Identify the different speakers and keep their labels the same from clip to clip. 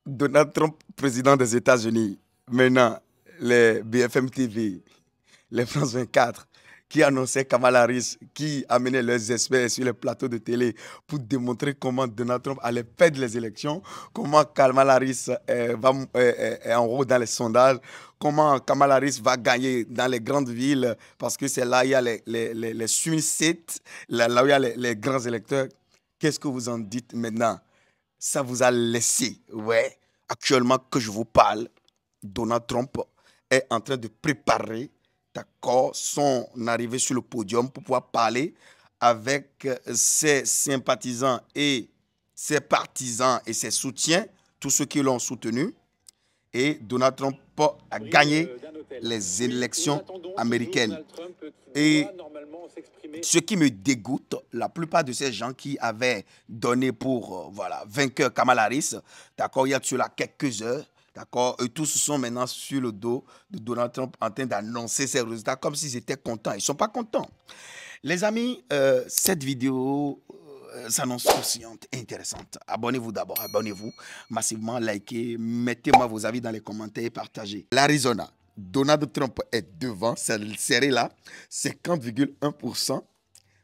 Speaker 1: Donald Trump, président des États-Unis, maintenant, les BFM TV, les France 24, qui annonçaient Kamala Harris, qui amenaient leurs experts sur les plateaux de télé pour démontrer comment Donald Trump allait perdre les élections, comment Kamala Harris est en haut dans les sondages, comment Kamala Harris va gagner dans les grandes villes, parce que c'est là où il y a les swing states, là où il y a les grands électeurs. Qu'est-ce que vous en dites maintenant? Ça vous a laissé, ouais. Actuellement que je vous parle, Donald Trump est en train de préparer, d'accord, son arrivée sur le podium pour pouvoir parler avec ses sympathisants et ses partisans et ses soutiens, tous ceux qui l'ont soutenu. Et Donald Trump a gagné les élections américaines. Et ce qui me dégoûte, la plupart de ces gens qui avaient donné pour voilà, vainqueur Kamala Harris, d'accord, il y a de cela quelques heures, d'accord, et tous sont maintenant sur le dos de Donald Trump en train d'annoncer ses résultats comme s'ils étaient contents. Ils ne sont pas contents. Les amis, cette vidéo s'annonce croustillante et intéressante. Abonnez-vous d'abord, abonnez-vous massivement, likez, mettez-moi vos avis dans les commentaires et partagez. L'Arizona, Donald Trump est devant, c'est serré là, 50,1%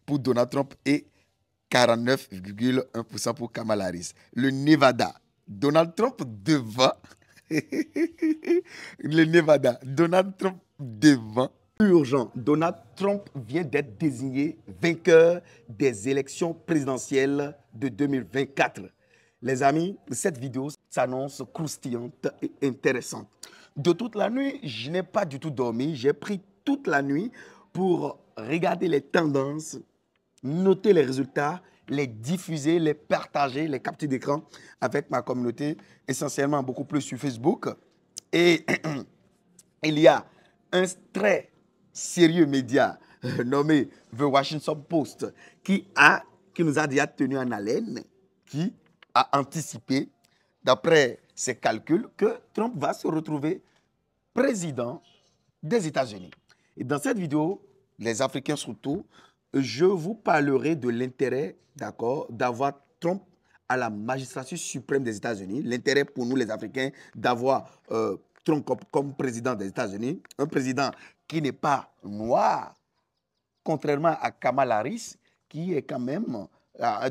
Speaker 1: pour Donald Trump et 49,1% pour Kamala Harris. Le Nevada, Donald Trump devant. Le Nevada, Donald Trump devant. Urgent, Donald Trump vient d'être désigné vainqueur des élections présidentielles de 2024. Les amis, cette vidéo s'annonce croustillante et intéressante. De toute la nuit, je n'ai pas du tout dormi. J'ai pris toute la nuit pour regarder les tendances, noter les résultats, les diffuser, les partager, les capturer d'écran avec ma communauté, essentiellement beaucoup plus sur Facebook. Et il y a un très sérieux média nommé The Washington Post qui nous a déjà tenu en haleine, qui a anticipé, d'après ses calculs, que Trump va se retrouver président des États-Unis. Et dans cette vidéo, les Africains surtout, je vous parlerai de l'intérêt, d'accord, d'avoir Trump à la magistrature suprême des États-Unis, l'intérêt pour nous les Africains d'avoir Trump comme président des États-Unis, un président qui n'est pas noir, contrairement à Kamala Harris, qui est quand même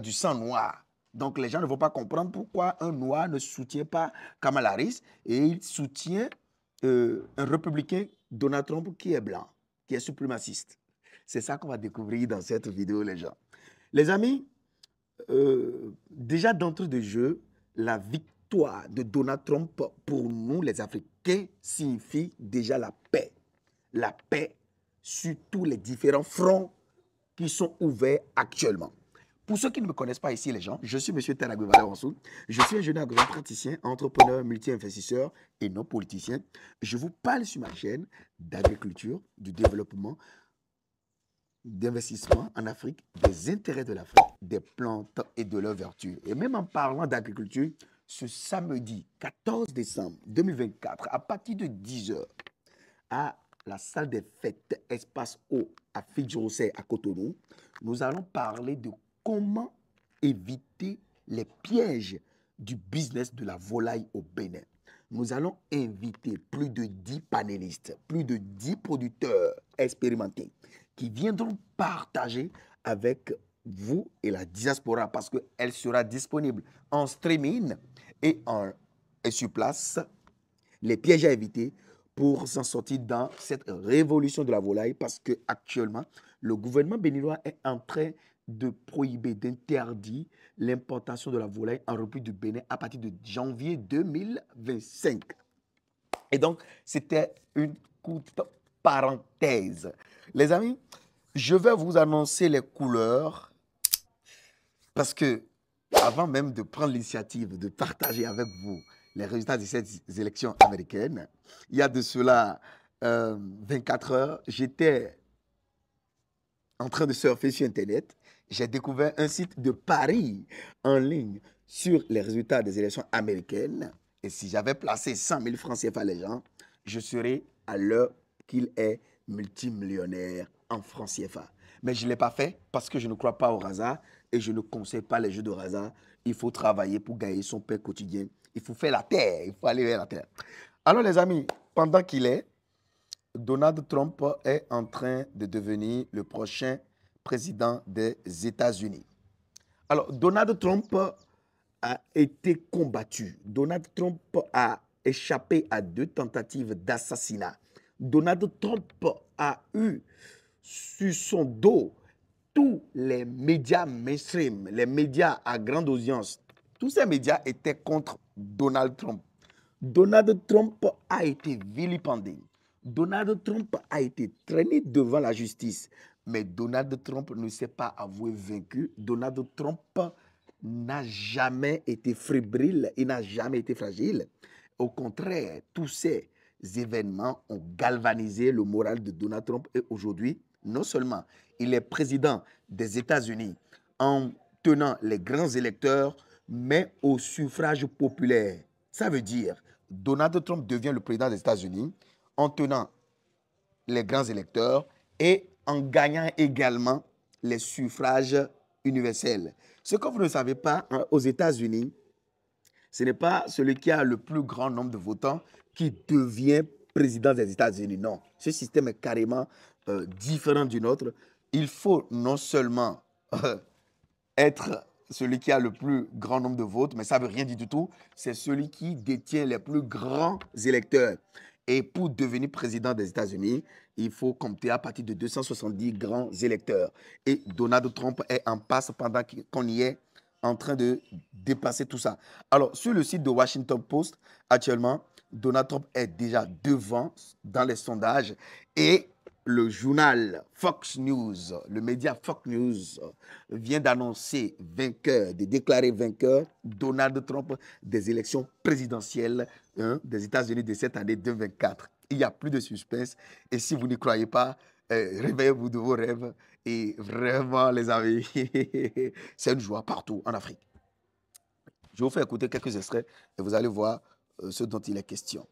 Speaker 1: du sang noir. Donc les gens ne vont pas comprendre pourquoi un noir ne soutient pas Kamala Harris et il soutient un républicain, Donald Trump, qui est blanc, qui est suprémaciste. C'est ça qu'on va découvrir dans cette vidéo, les gens. Les amis, déjà d'entrée de jeu, la victoire de Donald Trump pour nous, les Africains, signifie déjà la paix. La paix sur tous les différents fronts qui sont ouverts actuellement. Pour ceux qui ne me connaissent pas ici, les gens, je suis M. Tanagwe Valeransou. Je suis un jeune agronome praticien, entrepreneur, multi-investisseur et non politicien. Je vous parle sur ma chaîne d'agriculture, du développement, d'investissement en Afrique, des intérêts de l'Afrique, des plantes et de leurs vertus. Et même en parlant d'agriculture, ce samedi 14 décembre 2024, à partir de 10 h, à la salle des fêtes Espace Eau à Fidjirosé à Cotonou, nous allons parler de comment éviter les pièges du business de la volaille au Bénin. Nous allons inviter plus de 10 panélistes, plus de 10 producteurs expérimentés qui viendront partager avec vous et la diaspora parce qu'elle sera disponible en streaming et sur place. Les pièges à éviter pour s'en sortir dans cette révolution de la volaille parce qu'actuellement, le gouvernement béninois est en train de prohiber, d'interdire l'importation de la volaille en République du Bénin à partir de janvier 2025. Et donc, c'était une courte parenthèse. Les amis, je vais vous annoncer les couleurs parce que avant même de prendre l'initiative de partager avec vous les résultats de ces élections américaines, il y a de cela 24 heures, j'étais en train de surfer sur Internet. J'ai découvert un site de paris en ligne sur les résultats des élections américaines. Et si j'avais placé 100 000 francs CFA les gens, je serais à l'heure qu'il est multimillionnaire en francs CFA. Mais je ne l'ai pas fait parce que je ne crois pas au hasard et je ne conseille pas les jeux de hasard il faut travailler pour gagner son pain quotidien. Il faut faire la terre, il faut aller vers la terre. Alors les amis, pendant qu'il est, Donald Trump est en train de devenir le prochain président des États-Unis. Alors, Donald Trump a été combattu. Donald Trump a échappé à 2 tentatives d'assassinat. Donald Trump a eu sur son dos tous les médias mainstream, les médias à grande audience. Tous ces médias étaient contre Donald Trump. Donald Trump a été vilipendé. Donald Trump a été traîné devant la justice. Mais Donald Trump ne s'est pas avoué vaincu. Donald Trump n'a jamais été fébrile, il n'a jamais été fragile. Au contraire, tous ces événements ont galvanisé le moral de Donald Trump. Et aujourd'hui, non seulement il est président des États-Unis en tenant les grands électeurs, mais au suffrage populaire. Ça veut dire Donald Trump devient le président des États-Unis en tenant les grands électeurs et en gagnant également les suffrages universels. Ce que vous ne savez pas, aux États-Unis, ce n'est pas celui qui a le plus grand nombre de votants qui devient président des États-Unis. Non, ce système est carrément différent du nôtre. Il faut non seulement être celui qui a le plus grand nombre de votes, mais ça ne veut rien dire du tout. C'est celui qui détient les plus grands électeurs. Et pour devenir président des États-Unis, il faut compter à partir de 270 grands électeurs. Et Donald Trump est en passe pendant qu'on y est en train de dépasser tout ça. Alors, sur le site de Washington Post, actuellement, Donald Trump est déjà devant dans les sondages et le journal Fox News, le média Fox News, vient d'annoncer vainqueur, de déclarer vainqueur Donald Trump des élections présidentielles des États-Unis de cette année 2024. Il n'y a plus de suspense. Et si vous n'y croyez pas, réveillez-vous de vos rêves. Et vraiment, les amis, c'est une joie partout en Afrique. Je vais vous faire écouter quelques extraits et vous allez voir ce dont il est question.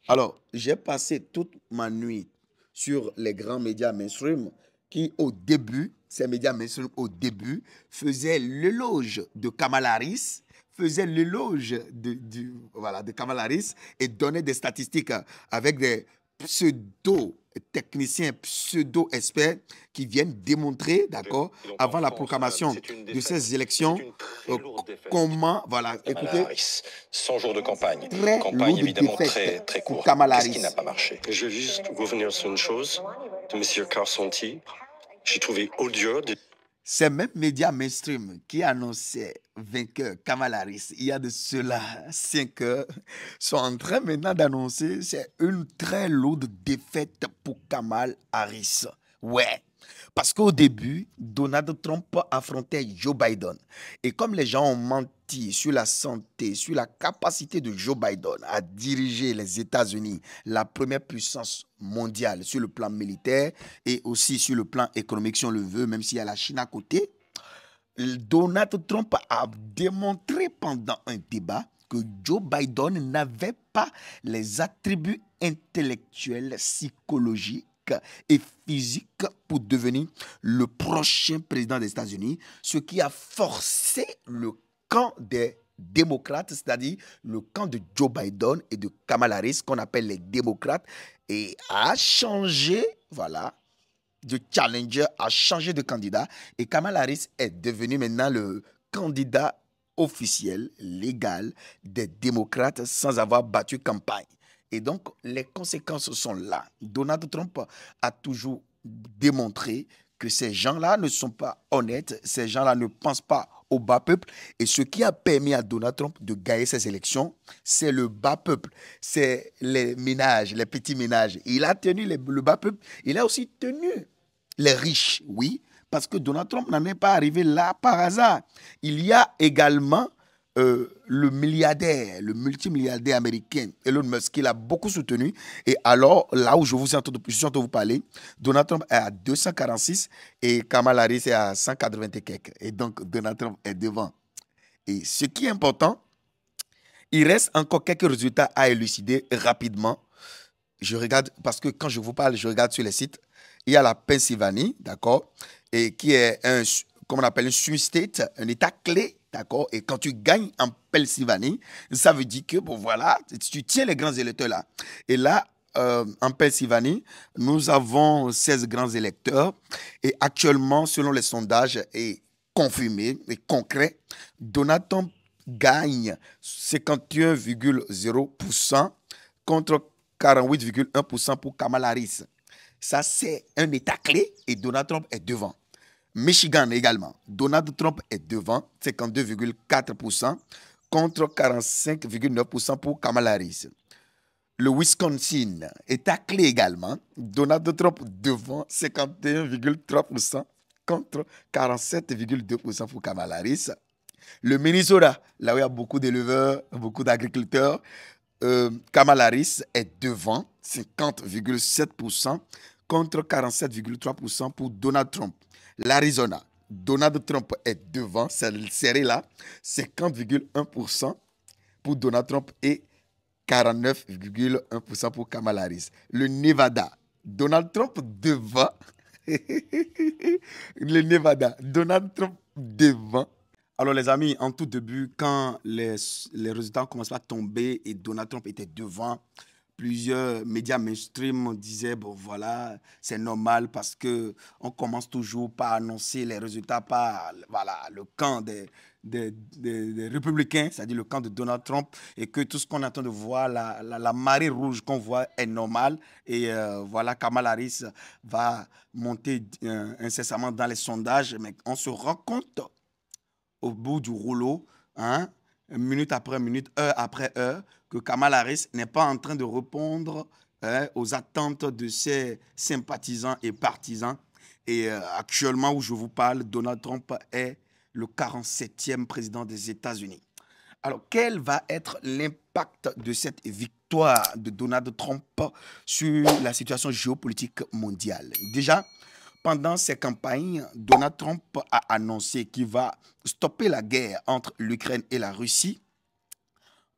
Speaker 1: Alors, j'ai passé toute ma nuit sur les grands médias mainstream qui, au début, ces médias mainstream, au début, faisaient l'éloge de Kamala Harris, de Kamala Harris et donnaient des statistiques avec des pseudo-techniciens, pseudo-experts qui viennent démontrer, d'accord, avant la proclamation de ces élections, comment, voilà, écoutez,
Speaker 2: 100 jours de campagne.
Speaker 1: Très
Speaker 2: Campagne
Speaker 1: lourde
Speaker 2: évidemment
Speaker 1: défaite
Speaker 2: très
Speaker 1: pour
Speaker 2: courte.
Speaker 1: Kamala
Speaker 2: Qu'est-ce qui
Speaker 1: Harris.
Speaker 2: n'a pas marché?
Speaker 3: Je veux juste revenir sur une chose de M. Carsanti. J'ai trouvé odieux de
Speaker 1: Ces mêmes médias mainstream qui annonçaient vainqueur Kamala Harris il y a de cela 5 heures sont en train maintenant d'annoncer c'est une très lourde défaite pour Kamala Harris. Ouais. Parce qu'au début, Donald Trump affrontait Joe Biden. Et comme les gens ont menti sur la santé, sur la capacité de Joe Biden à diriger les États-Unis, la première puissance mondiale sur le plan militaire et aussi sur le plan économique, si on le veut, même s'il y a la Chine à côté, Donald Trump a démontré pendant un débat que Joe Biden n'avait pas les attributs intellectuels, psychologiques et physiques pour devenir le prochain président des États-Unis, ce qui a forcé le camp des démocrates, c'est-à-dire le camp de Joe Biden et de Kamala Harris, qu'on appelle les démocrates, et a changé, voilà, de challenger, a changé de candidat, et Kamala Harris est devenu maintenant le candidat officiel, légal des démocrates sans avoir battu campagne. Et donc, les conséquences sont là. Donald Trump a toujours démontré que ces gens-là ne sont pas honnêtes, ces gens-là ne pensent pas au bas peuple. Et ce qui a permis à Donald Trump de gagner ces élections, c'est le bas peuple, c'est les ménages, les petits ménages. Il a tenu le bas peuple, il a aussi tenu les riches, oui, parce que Donald Trump n'en est pas arrivé là par hasard. Il y a également le milliardaire, le multimilliardaire américain Elon Musk, qui l'a beaucoup soutenu. Et alors, là où je suis en train de vous parler, Donald Trump est à 246 et Kamala Harris est à 180 et quelques. Et donc, Donald Trump est devant. Et ce qui est important, il reste encore quelques résultats à élucider rapidement. Je regarde, parce que quand je vous parle, je regarde sur les sites. Il y a la Pennsylvanie, d'accord, et qui est comme on appelle un swing state, un état clé d'accord? Et quand tu gagnes en Pennsylvanie, ça veut dire que, bon, voilà, tu tiens les grands électeurs là. Et là, en Pennsylvanie, nous avons 16 grands électeurs. Et actuellement, selon les sondages et confirmés et concrets, Donald Trump gagne 51,0% contre 48,1% pour Kamala Harris. Ça, c'est un État clé et Donald Trump est devant. Michigan également. Donald Trump est devant, 52,4% contre 45,9% pour Kamala Harris. Le Wisconsin, État clé également. Donald Trump devant, 51,3% contre 47,2% pour Kamala Harris. Le Minnesota, là où il y a beaucoup d'éleveurs, beaucoup d'agriculteurs, Kamala Harris est devant, 50,7% contre 47,3% pour Donald Trump. L'Arizona, Donald Trump est devant, c'est serré là, 50,1% pour Donald Trump et 49,1% pour Kamala Harris. Le Nevada, Donald Trump devant. Le Nevada, Donald Trump devant. Alors les amis, en tout début, quand les résultats commençaient à tomber et Donald Trump était devant, plusieurs médias mainstream disaient, bon voilà, c'est normal parce qu'on commence toujours par annoncer les résultats par voilà, le camp des républicains, c'est-à-dire le camp de Donald Trump, et que tout ce qu'on attend de voir, la marée rouge qu'on voit est normale. Et voilà, Kamala Harris va monter incessamment dans les sondages, mais on se rend compte au bout du rouleau, hein, minute après minute, heure après heure, que Kamala Harris n'est pas en train de répondre aux attentes de ses sympathisants et partisans. Et actuellement où je vous parle, Donald Trump est le 47e président des États-Unis. Alors, quel va être l'impact de cette victoire de Donald Trump sur la situation géopolitique mondiale? Déjà, pendant ces campagnes, Donald Trump a annoncé qu'il va stopper la guerre entre l'Ukraine et la Russie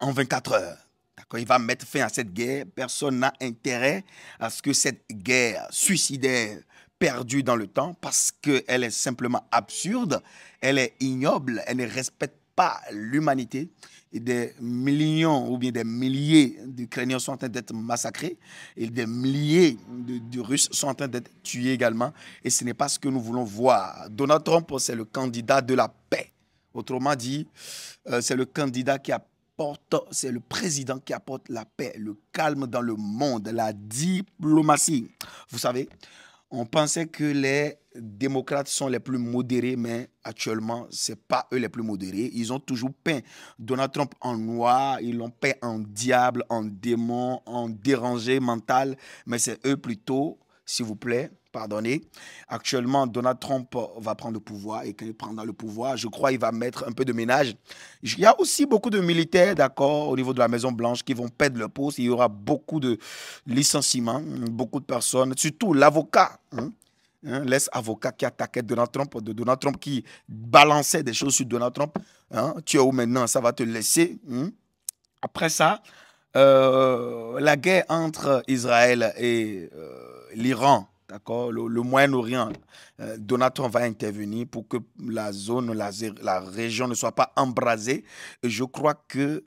Speaker 1: en 24 heures. D'accord, il va mettre fin à cette guerre. Personne n'a intérêt à ce que cette guerre suicidaire perdue dans le temps parce qu'elle est simplement absurde, elle est ignoble, elle ne respecte pas l'humanité. Et des millions ou bien des milliers d'Ukrainiens sont en train d'être massacrés et des milliers de Russes sont en train d'être tués également. Et ce n'est pas ce que nous voulons voir. Donald Trump, c'est le candidat de la paix. Autrement dit, c'est le candidat qui apporte, c'est le président qui apporte la paix, le calme dans le monde, la diplomatie. Vous savez, on pensait que les démocrates sont les plus modérés, mais actuellement, ce n'est pas eux les plus modérés. Ils ont toujours peint Donald Trump en noir, ils l'ont peint en diable, en démon, en dérangé mental, mais c'est eux plutôt, s'il vous plaît, pardonnez. Actuellement, Donald Trump va prendre le pouvoir et quand il prendra le pouvoir, je crois qu'il va mettre un peu de ménage. Il y a aussi beaucoup de militaires, d'accord, au niveau de la Maison-Blanche qui vont perdre leur poste. Il y aura beaucoup de licenciements, beaucoup de personnes, surtout l'avocat, l'ex-avocat qui attaquait Donald Trump, de Donald Trump qui balançait des choses sur Donald Trump. Tu es où maintenant? Ça va te laisser. Après ça, la guerre entre Israël et l'Iran, d'accord, le Moyen-Orient, Donald Trump va intervenir pour que la zone, la région ne soit pas embrasée. Et je crois que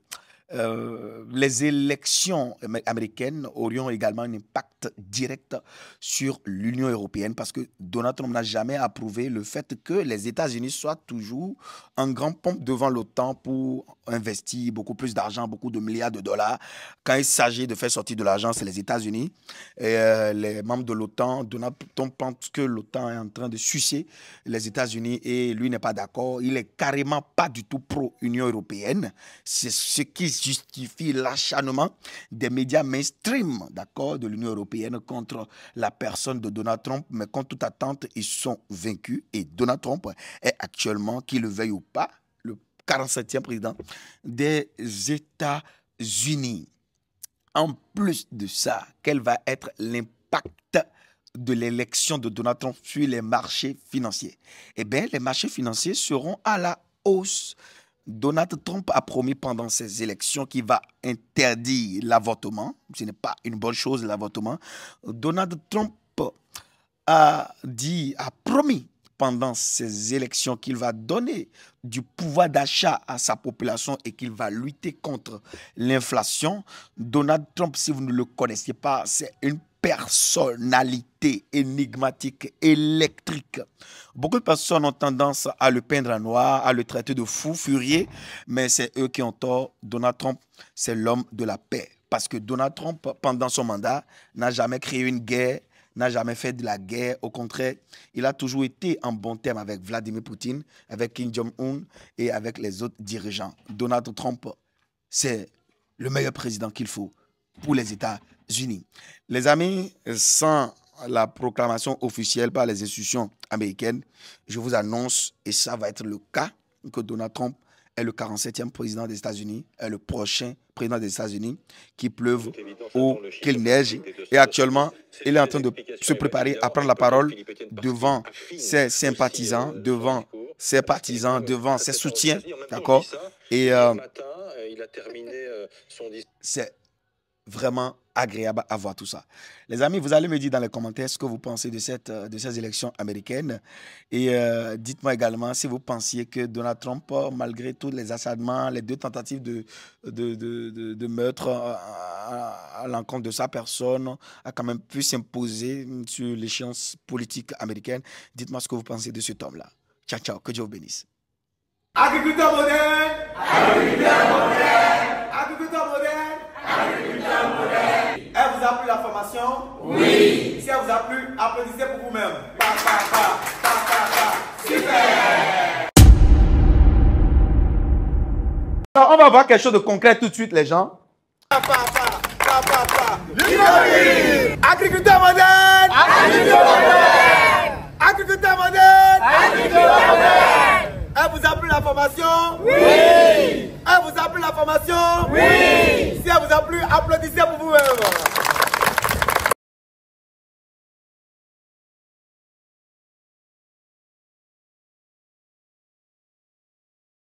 Speaker 1: les élections américaines auront également un impact direct sur l'Union européenne parce que Donald Trump n'a jamais approuvé le fait que les États-Unis soient toujours en grande pompe devant l'OTAN pour investir beaucoup plus d'argent, beaucoup de milliards de dollars. Quand il s'agit de faire sortir de l'argent, c'est les États-Unis. Et les membres de l'OTAN, Donald Trump pense que l'OTAN est en train de sucer les États-Unis et lui n'est pas d'accord. Il est carrément pas du tout pro-Union européenne. C'est ce qui justifie l'acharnement des médias mainstream, d'accord, de l'Union européenne contre la personne de Donald Trump. Mais contre toute attente, ils sont vaincus et Donald Trump est actuellement, qu'il le veuille ou pas, le 47e président des États-Unis. En plus de ça, quel va être l'impact de l'élection de Donald Trump sur les marchés financiers? Eh bien, les marchés financiers seront à la hausse. Donald Trump a promis pendant ces élections qu'il va interdire l'avortement. Ce n'est pas une bonne chose, l'avortement. Donald Trump a promis pendant ces élections qu'il va donner du pouvoir d'achat à sa population et qu'il va lutter contre l'inflation. Donald Trump, si vous ne le connaissez pas, c'est une personnalité énigmatique, électrique. Beaucoup de personnes ont tendance à le peindre en noir, à le traiter de fou, furieux, mais c'est eux qui ont tort. Donald Trump, c'est l'homme de la paix. Parce que Donald Trump, pendant son mandat, n'a jamais créé une guerre, n'a jamais fait de la guerre. Au contraire, il a toujours été en bon terme avec Vladimir Poutine, avec Kim Jong-un et avec les autres dirigeants. Donald Trump, c'est le meilleur président qu'il faut pour les États-Unis. Les amis, sans la proclamation officielle par les institutions américaines, je vous annonce, et ça va être le cas, que Donald Trump est le 47e président des États-Unis, est le prochain président des États-Unis, qu'il pleuve ou qu'il neige. Et actuellement, il est en train de se préparer à prendre la parole devant ses sympathisants, devant ses partisans, devant ses soutiens. D'accord? Et c'est vraiment agréable à voir tout ça. Les amis, vous allez me dire dans les commentaires ce que vous pensez de ces élections américaines. Et dites-moi également si vous pensiez que Donald Trump, malgré tous les acharnements, les 2 tentatives de meurtre à l'encontre de sa personne, a quand même pu s'imposer sur l'échéance politique américaine. Dites-moi ce que vous pensez de cet homme-là. Ciao, ciao. Que Dieu vous bénisse.
Speaker 4: Agriculteur moderne! Agriculteur moderne! Agriculteur moderne! Agriculteur moderne! Elle vous a plu la formation? Oui! Si elle vous a plu, applaudissez pour vous-même. Super!
Speaker 1: Alors, on va voir quelque chose de concret tout de suite, les gens.
Speaker 4: Agriculteur moderne! Agriculteur moderne! Agriculteur moderne! Agriculteur moderne! Elle vous a plu la formation? Oui! Elle vous a plu la formation? Oui! Si elle vous a plu, applaudissez pour vous-même.